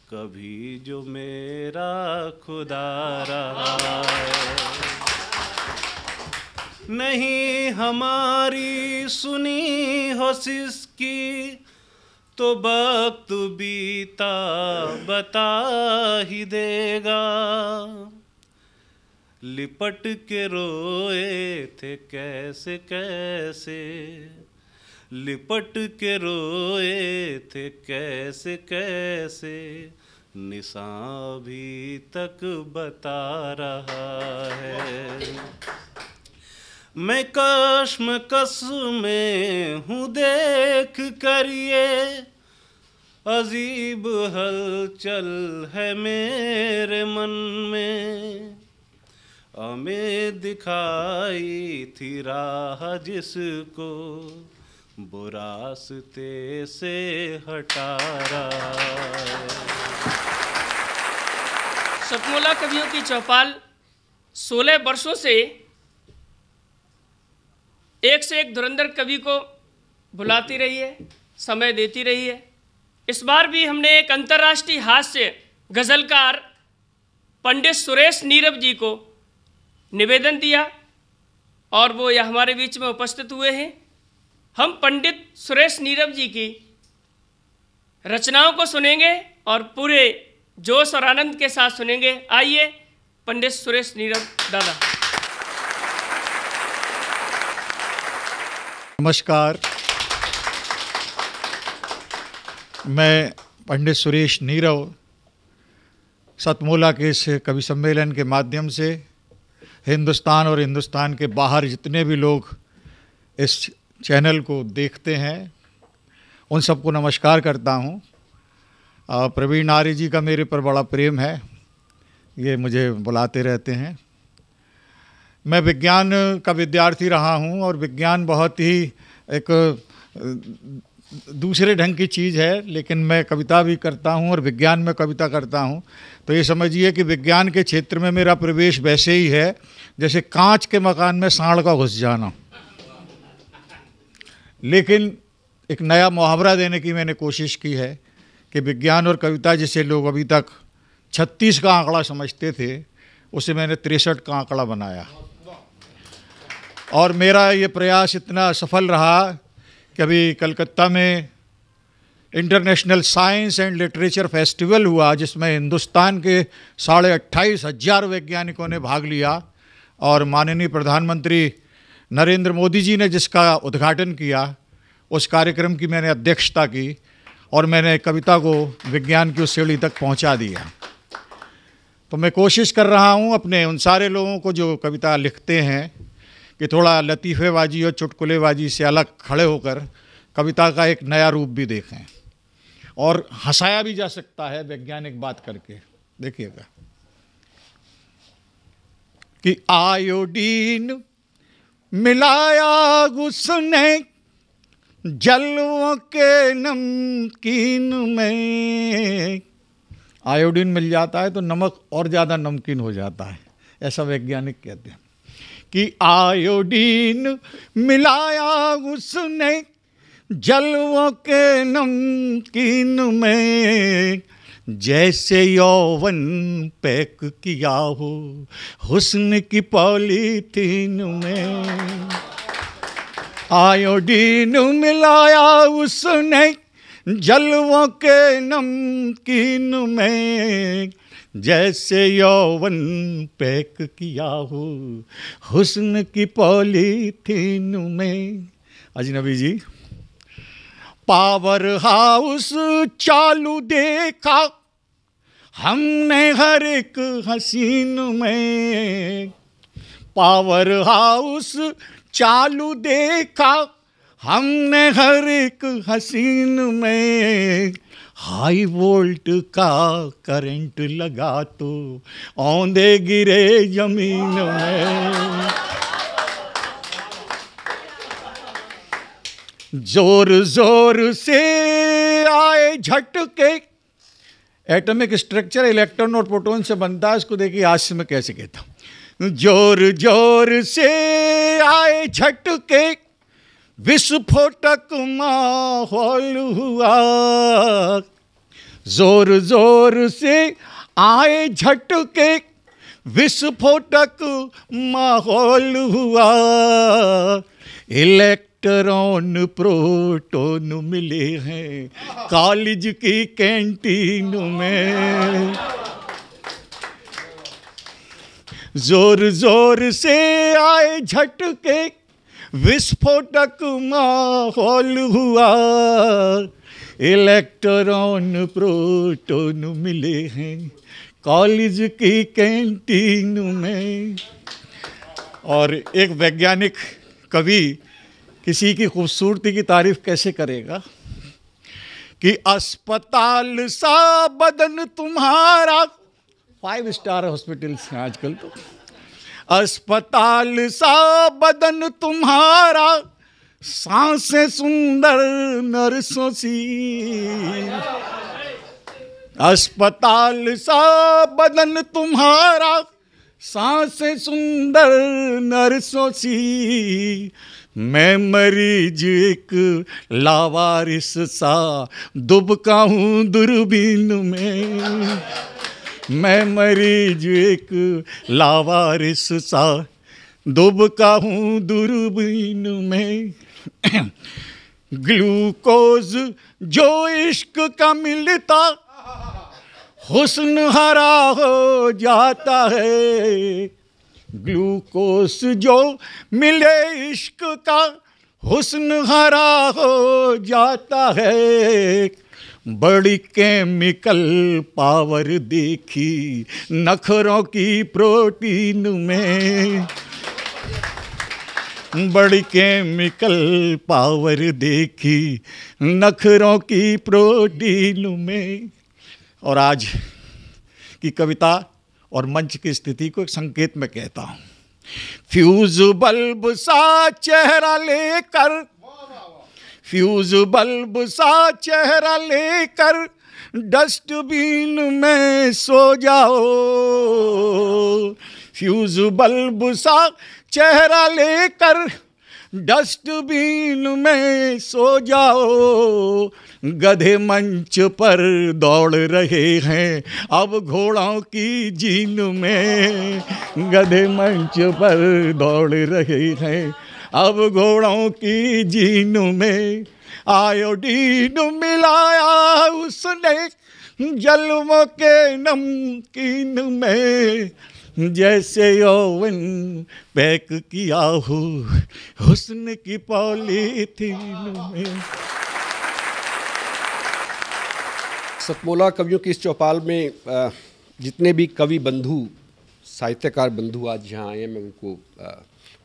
कभी जो मेरा खुदा रहा है। नहीं हमारी सुनी हो सिसकी, तो वक्त बीता बता ही देगा। लिपट के रोए थे कैसे कैसे, लिपट के रोए थे कैसे कैसे, निशान भी तक बता रहा है। मैं कश्मकश में हूँ देख कर ये, अजीब हलचल है मेरे मन में। हमें दिखाई थी राह जिसको, वो रास्ते से हटा रहा है। सतमोला कवियों की चौपाल 16 वर्षों से एक धुरंधर कवि को बुलाती रही है, समय देती रही है। इस बार भी हमने एक अंतर्राष्ट्रीय हास्य गज़लकार पंडित सुरेश नीरव जी को निवेदन दिया और वो यह हमारे बीच में उपस्थित हुए हैं। हम पंडित सुरेश नीरव जी की रचनाओं को सुनेंगे और पूरे जोश और आनंद के साथ सुनेंगे। आइए पंडित सुरेश नीरव दादा। नमस्कार, मैं पंडित सुरेश नीरव सतमोला के इस कवि सम्मेलन के माध्यम से हिंदुस्तान और हिंदुस्तान के बाहर जितने भी लोग इस चैनल को देखते हैं उन सबको नमस्कार करता हूँ। प्रवीण आर्य जी का मेरे पर बड़ा प्रेम है, ये मुझे बुलाते रहते हैं। मैं विज्ञान का विद्यार्थी रहा हूँ और विज्ञान बहुत ही एक दूसरे ढंग की चीज़ है, लेकिन मैं कविता भी करता हूँ और विज्ञान में कविता करता हूँ। तो ये समझिए कि विज्ञान के क्षेत्र में मेरा प्रवेश वैसे ही है जैसे कांच के मकान में सांड का घुस जाना। लेकिन एक नया मुहावरा देने की मैंने कोशिश की है कि विज्ञान और कविता जिसे लोग अभी तक 36 का आंकड़ा समझते थे, उसे मैंने 63 का आंकड़ा बनाया। और मेरा ये प्रयास इतना सफल रहा कि अभी कलकत्ता में international science and literature festival हुआ, जिसमें हिंदुस्तान के 28,500 वैज्ञानिकों ने भाग लिया और माननीय प्रधानमंत्री नरेंद्र मोदी जी ने जिसका उद्घाटन किया, उस कार्यक्रम की मैंने अध्यक्षता की और मैंने कविता को विज्ञान की उस सीढ़ी तक पहुंचा दिया। तो मैं कोशिश कर रहा हूं अपने उन सारे लोगों को जो कविता लिखते हैं कि थोड़ा लतीफ़ेबाजी और चुटकुलेबाजी से अलग खड़े होकर कविता का एक नया रूप भी देखें और हंसाया भी जा सकता है वैज्ञानिक बात करके। देखिएगा कि आयोडीन मिलाया उसने जलों के नमकीन में। आयोडीन मिल जाता है तो नमक और ज़्यादा नमकीन हो जाता है, ऐसा वैज्ञानिक कहते हैं। कि आयोडीन मिलाया उसने जलों के नमकीन में, जैसे यौवन पैक किया हो हुस्न की पॉलीथीन में। आयोडीन मिलाया उसने जलवों के नमकीन में जैसे यौवन पैक किया हो हुस्न की पॉलीथीन में। अजनबी जी, पावर हाउस चालू देखा हमने हर एक हसीन में, पावर हाउस चालू देखा हमने हर एक हसीन में। हाई वोल्ट का करंट लगा तो औंधे गिरे जमीन में। जोर जोर से आए झटके, एटॉमिक स्ट्रक्चर इलेक्ट्रॉन और प्रोटॉन से बनता है, इसको देखिए आज से मैं कैसे कहता हूँ। जोर जोर से आए झटके विस्फोटक माहौल हुआ, जोर जोर से आए झटके विस्फोटक माहौल हुआ। इलेक्ट्रॉन प्रोटॉन मिले हैं कॉलेज की कैंटीन में। जोर जोर से आए झटके विस्फोटक माहौल हुआ। इलेक्ट्रॉन प्रोटॉन मिले हैं कॉलेज की कैंटीन में। और एक वैज्ञानिक कवि किसी की खूबसूरती की तारीफ कैसे करेगा कि अस्पताल सा बदन तुम्हारा, 5 स्टार हॉस्पिटल्स हैं आजकल तो, अस्पताल सा बदन तुम्हारा सांसें सुंदर नर्सों सी। अस्पताल सा बदन तुम्हारा सांसें सुंदर नर्सों सी। मैं मरीज एक लावारिस सा दुबका हूँ दूरबीन में। मैं मरीज एक लावारिस सा दुबका हूँ दूरबीन में। ग्लूकोज जो इश्क का मिलता हुस्न हरा हो जाता है। ग्लूकोज जो मिले इश्क का हुस्न हरा हो जाता है। बड़ी केमिकल पावर देखी नखरों की प्रोटीन में। बड़ी केमिकल पावर देखी नखरों की प्रोटीन में। और आज की कविता और मंच की स्थिति को एक संकेत में कहता हूँ। फ्यूज बल्ब सा चेहरा लेकर, फ्यूज बल्ब सा चेहरा लेकर डस्टबिन में सो जाओ। फ्यूज बल्ब सा चेहरा लेकर डस्टबिन में सो जाओ। गधे मंच पर दौड़ रहे हैं अब घोड़ों की जीन में। गधे मंच पर दौड़ रहे हैं अब घोड़ों की जीन में। आयोडीन मिलाया उसने जलवों के नमकीन में। जैसे यौवन पैक किया हो हुस्न की पॉलीथीन में। सतमोला कवियों की इस चौपाल में जितने भी कवि बंधु, साहित्यकार बंधु आज यहाँ आए हैं, मैं उनको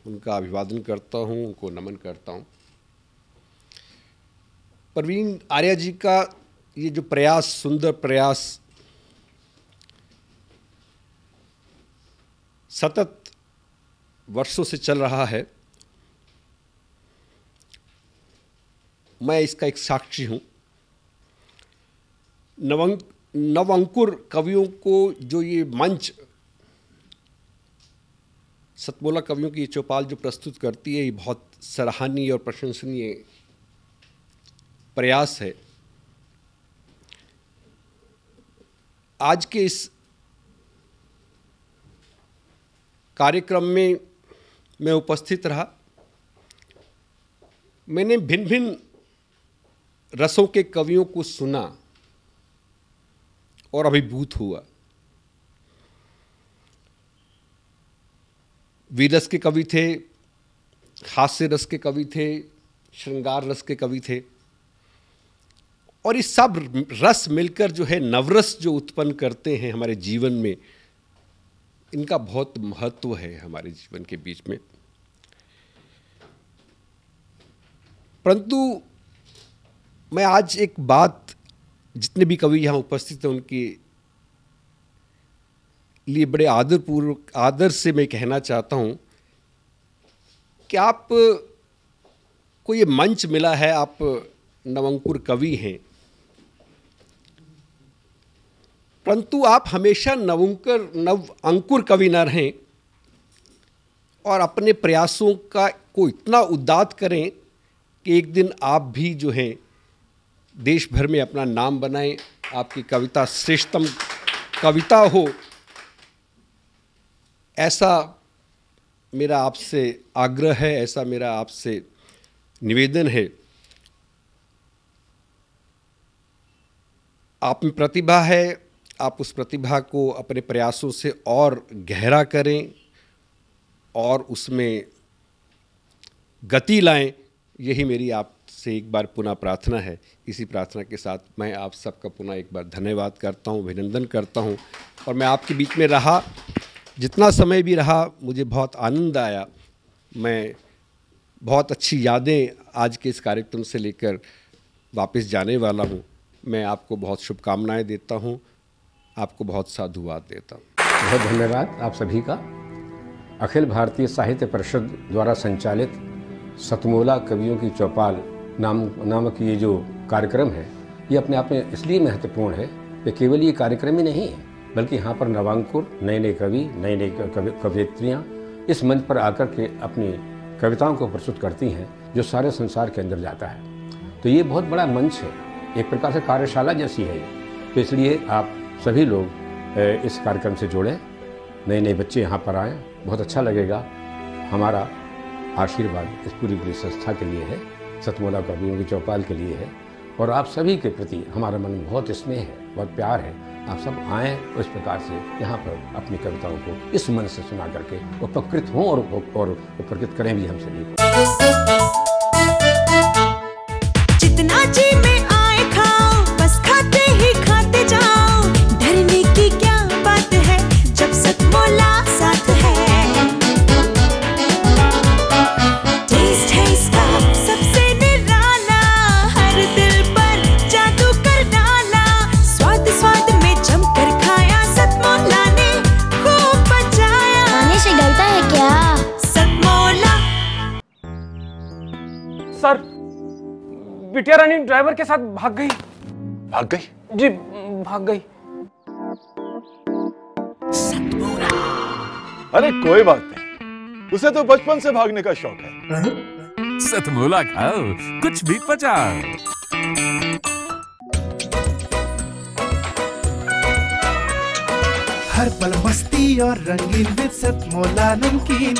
उनका अभिवादन करता हूँ, उनको नमन करता हूँ। प्रवीण आर्या जी का ये जो प्रयास, सुंदर प्रयास, सतत वर्षों से चल रहा है, मैं इसका एक साक्षी हूँ। नवंकुर कवियों को जो ये मंच, सतमोला कवियों की ये चौपाल जो प्रस्तुत करती है, ये बहुत सराहनीय और प्रशंसनीय प्रयास है। आज के इस कार्यक्रम में मैं उपस्थित रहा। मैंने भिन्न भिन्न रसों के कवियों को सुना और अभिभूत हुआ। वीर रस के कवि थे, हास्य रस के कवि थे, श्रृंगार रस के कवि थे, और ये सब रस मिलकर जो है नवरस जो उत्पन्न करते हैं हमारे जीवन में, इनका बहुत महत्व है हमारे जीवन के बीच में। परंतु मैं आज एक बात जितने भी कवि यहाँ उपस्थित हैं उनके लिए बड़े आदरपूर्वक आदर से मैं कहना चाहता हूँ कि आप को ये मंच मिला है, आप नवंकुर कवि हैं, परंतु आप हमेशा नव अंकुर कवि न रहें और अपने प्रयासों को इतना उद्दात करें कि एक दिन आप भी जो हैं देश भर में अपना नाम बनाएं, आपकी कविता श्रेष्ठतम कविता हो, ऐसा मेरा आपसे आग्रह है, ऐसा मेरा आपसे निवेदन है। आप में प्रतिभा है, आप उस प्रतिभा को अपने प्रयासों से और गहरा करें और उसमें गति लाएं, यही मेरी आपसे एक बार पुनः प्रार्थना है। इसी प्रार्थना के साथ मैं आप सबका पुनः एक बार धन्यवाद करता हूं, अभिनंदन करता हूं, और मैं आपके बीच में रहा, जितना समय भी रहा मुझे बहुत आनंद आया। मैं बहुत अच्छी यादें आज के इस कार्यक्रम से लेकर वापस जाने वाला हूं। मैं आपको बहुत शुभकामनाएं देता हूं, आपको बहुत साधुवाद देता हूं। बहुत धन्यवाद आप सभी का। अखिल भारतीय साहित्य परिषद द्वारा संचालित सतमोला कवियों की चौपाल नामक ये जो कार्यक्रम है, ये अपने आप में इसलिए महत्वपूर्ण है कि केवल ये कार्यक्रम ही नहीं है, बल्कि यहाँ पर नवांकुर, नए नए कवि, नए नए कवयित्रियाँ इस मंच पर आकर के अपनी कविताओं को प्रस्तुत करती हैं, जो सारे संसार के अंदर जाता है। तो ये बहुत बड़ा मंच है, एक प्रकार से कार्यशाला जैसी है ये। तो इसलिए आप सभी लोग इस कार्यक्रम से जुड़ें, नए नए बच्चे यहाँ पर आएँ, बहुत अच्छा लगेगा। हमारा आशीर्वाद इस पूरी संस्था के लिए है, सतमोला कवियों की चौपाल के लिए है, और आप सभी के प्रति हमारा मन में बहुत स्नेह है, बहुत प्यार है। आप सब आएँ उस प्रकार से यहाँ पर अपनी कविताओं को इस मन से सुना करके उपकृत हों और उपकृत करें भी हम सभी को। जितना जी में आए खाओ, बस खाते ही खाते जाओ, डरने की क्या बात है जब सतमोला साथ है। टेस्ट है इसका सबसे निराला, हर दिल पर जादू कर डाला, स्वाद स्वाद में जमकर खाया, सतमोला ने खूब बचाया। खाने से डरता है क्या? सतमोला। सर, बिटिया रानी ड्राइवर के साथ भाग गई। भाग गई? जी भाग गई। अरे कोई बात नहीं, उसे तो बचपन से भागने का शौक है। सतमोला खाओ, कुछ भी पचाओ। हर पल मस्ती और रंगीन विद सतमोला नमकीन,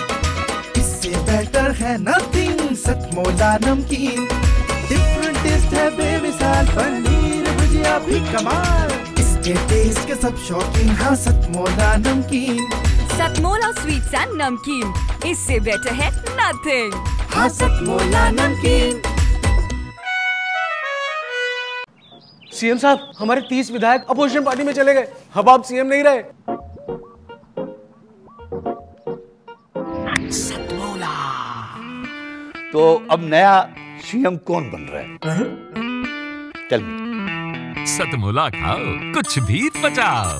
इससे बेटर है नथिंग। सतमोला नमकीन डिफरेंट टेस्ट है बेमिसाल, पनीर भुजिया भी कमाल, इसके टेस्ट के सब शौकीन। हाँ सतमोला नमकीन, सतमोला स्वीट्स एंड नमकीन, इससे बेटर है नथिंग। हाँ सतमोला नमकीन। सीएम साहब, हमारे 30 विधायक अपोजिशन पार्टी में चले गए, अब आप सीएम नहीं रहे। सतमोला। तो अब नया सीएम कौन बन रहा है? चल सतमोला खाओ, कुछ भी पचाओ।